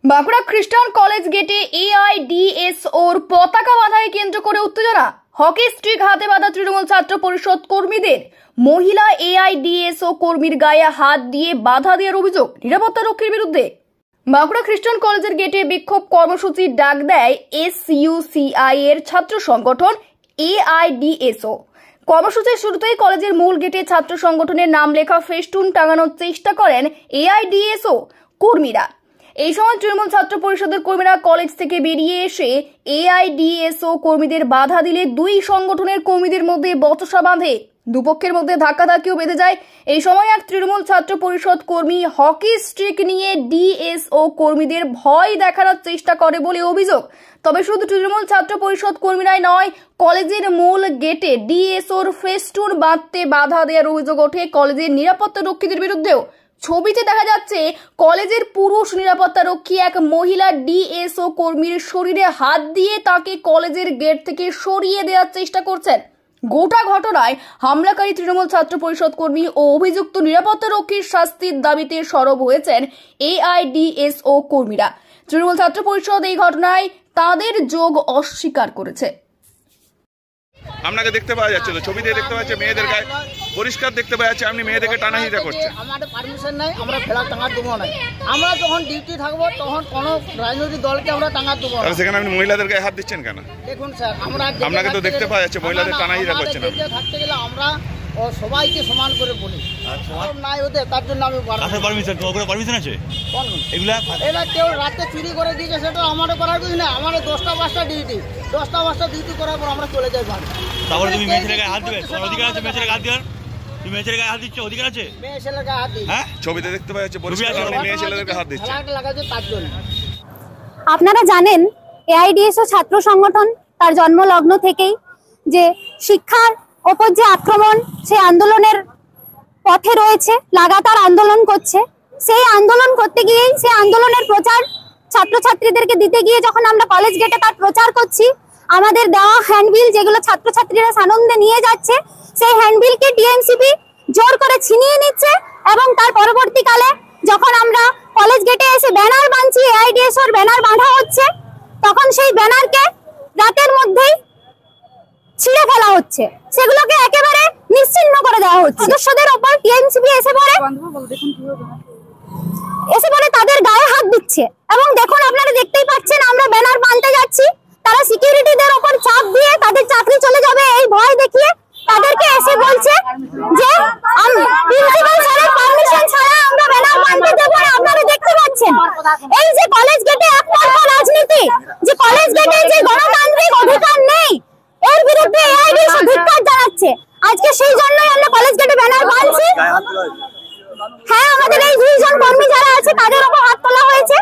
বাঁকুড়া খ্রিস্টান কলেজ গেটে এআইডিএসওর পতাকা বাঁধায় কেন্দ্র করে উত্তেজনা। হকি স্টিক হাতে বাঁধা তৃণমূল ছাত্র পরিষদ কর্মীদের মহিলা এআইডিএসও কর্মীর গায়ে হাত দিয়ে বাধা দেওয়ার অভিযোগ নিরাপত্তা রক্ষীর বিরুদ্ধে। বাঁকুড়া খ্রিস্টান কলেজের গেটে বিক্ষোভ কর্মসূচির ডাক দেয় এসইউসিআই এর ছাত্র সংগঠন এআইডিএসও। কর্মসূচির শুরুতেই কলেজের মূল গেটে ছাত্র সংগঠনের নাম লেখা ফেস্টুন টাঙানোর চেষ্টা করেন এআইডিএসও কর্মীরা। এই সময় তৃণমূল ছাত্র পরিষদের কর্মীরা কলেজ থেকে বেরিয়ে এসে এআইডিএসও কর্মীদের বাধা দিলে দুই সংগঠনের কর্মীদের মধ্যে বচসা বাঁধে। দুপক্ষের মধ্যে ধাক্কাধাক্কিও বেঁধে যায়। এই সময় এক তৃণমূল ছাত্র পরিষদ কর্মী হকি স্টিক নিয়ে ডিএসও কর্মীদের ভয় দেখানোর চেষ্টা করে বলে অভিযোগ। তবে শুধু তৃণমূল ছাত্র পরিষদ কর্মীরাই নয়, কলেজের মূল গেটে ডিএসওর ফেস্টুন বাঁধতে বাধা দেওয়ার অভিযোগ ওঠে কলেজের নিরাপত্তা রক্ষীদের বিরুদ্ধেও। ছবিতে দেখা যাচ্ছে কলেজের পুরুষ নিরাপত্তা রক্ষী এক মহিলা ডিএসও কর্মীর শরীরে হাত দিয়ে তাকে কলেজের গেট থেকে সরিয়ে দেওয়ার চেষ্টা করছেন। গোটা ঘটনায় হামলাকারী তৃণমূল ছাত্র পরিষদ কর্মী ও অভিযুক্ত নিরাপত্তা রক্ষীর শাস্তির দাবিতে সরব হয়েছেন এআইডিএসও কর্মীরা। তৃণমূল ছাত্র পরিষদ এই ঘটনায় তাদের যোগ অস্বীকার করেছে। আপনাকে দেখতে পাওয়া যাচ্ছে তো, ছবিতে দেখতে পাচ্ছে মেয়েদের গায়ে পরিষ্কার দেখতে পাওয়া যাচ্ছে আপনি মেয়েদেরকে টানাহিটা করছেন। আমাদের পারমিশন নাই, আমরা ফেলা টাঙা দেবো না। আমরা যখন ডিউটি থাকবো তখন কোনো রাজনৈতিক দলকে আমরা টাঙা দেবো না। সেখানে আপনি মহিলাদের গায়ে হাত দিচ্ছেন কেন? দেখুন স্যার, আমরা আপনাকে তো দেখতে পাওয়া যাচ্ছে মহিলাদের টানাহিটা করছেন। থাকতে গেলে আমরা ও সবাইকে সমান করে বলি, নাই ওদের তার জন্য আমি পারমিশন আছে। এরা কেউ রাতে চুরি করে দিয়েছে, সেটা আমাদের করার কিছু না। আমাদের 10টা 5টা ডিউটি, 10টা 5টা ডিউটি করার পর আমরা চলে যাই বাড়ি। তারপরে তুমি মেয়ে ছেলের গায়ে হাত দিবে, তোমার অধিকার আছে। মেয়ে ছেলের হাত দেওয়ার, তুমি মেয়ে ছেলের গায়ে হাত দিচ্ছ, অধিকার আছে। মেয়ে ছেলের গায়ে হাত দিই, হ্যাঁ ছবিতে দেখতে পাওয়া যাচ্ছে পরিষ্কার আপনি মেয়ে ছেলেদেরকে হাত দিচ্ছেন। লাগাচ্ছে তার জন্য। আপনারা জানেন এআইডিএসও ছাত্র সংগঠন তার জন্মলগ্ন থেকেই যে শিক্ষার ওপর যে আক্রমণ, সেই আন্দোলনের পথে রয়েছে, লাগাতার আন্দোলন করছে। সেই আন্দোলন করতে গিয়েই সেই আন্দোলনের প্রচার ছাত্রছাত্রীদেরকে দিতে গিয়ে যখন আমরা কলেজ গেটে তার প্রচার করছি, আমাদের দেওয়া হ্যান্ডবিল যেগুলো ছাত্রছাত্রীরা সানন্দে নিয়ে যাচ্ছে, সেই হ্যান্ডবিলকে টিএমসিপি জোর করে ছিনিয়ে নিচ্ছে। এবং তার পরবর্তীকালে যখন আমরা কলেজ গেটে এসে ব্যানার বাঁধছি, এআইডিএসওর ব্যানার বাঁধা হচ্ছে, তখন সেই ব্যানারকে রাতের মধ্যেই ছিঁড়ে ফেলা হচ্ছে, সেগুলোকে একেবারে নিশ্চিহ্ন করে দেওয়া হচ্ছে। সদস্যদের ওপর টিএমসিপি এসে পড়ে তাদের গায়ে হাত দিচ্ছে। এবং দেখুন, আপনারা দেখতেই পাচ্ছেন আমরা ব্যানার বাঁধতে যাচ্ছি, তারা সিকিউরিটিদের ওপর চাপ দিয়ে তাদের চাকরি চলে যাবে এই ভয় দেখিয়ে তাদেরকে এসে বলছে যে প্রিন্সিপাল স্যারের পারমিশন ছাড়া আমরা ব্যানার বাঁধতে দেব না। আপনারা দেখতে পাচ্ছেন এই যে কলেজ গেটে একতরফা রাজনীতি, যে কলেজ গেটে যে গণতান্ত্রিক অধিকার নেই, এর বিরুদ্ধে এআইডিএসও ধিক্কার জানাচ্ছে। আজকে সেই জন্যই আমরা কলেজ গেটে ব্যানার বাঁধছি। হ্যাঁ, আমাদের এই দুইজন কর্মী যারা আছে তাদের উপর হাত তোলা হয়েছে।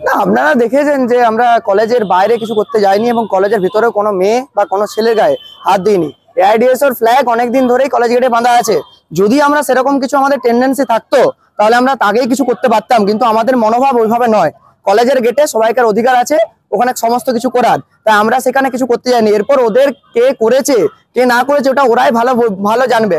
না, আপনারা দেখেছেন যে আমরা কলেজের বাইরে কিছু করতে যাইনি এবং কলেজের ভিতরে কোনো মেয়ে বা কোনো ছেলের গায়ে হাত দিইনি। এআইডিএসওর ফ্ল্যাগ অনেকদিন ধরেই কলেজ গেটে বাঁধা আছে। যদি আমরা সেরকম কিছু আমাদের টেন্ডেন্সি থাকতো তাহলে আমরা তাকেই কিছু করতে পারতাম, কিন্তু আমাদের মনোভাব ওইভাবে নয়। কলেজের গেটে সবাইকার অধিকার আছে ওখানে সমস্ত কিছু করার, তাই আমরা সেখানে কিছু করতে যাইনি। এরপর ওদের কে করেছে কে না করেছে ওটা ওরাই ভালো জানবে।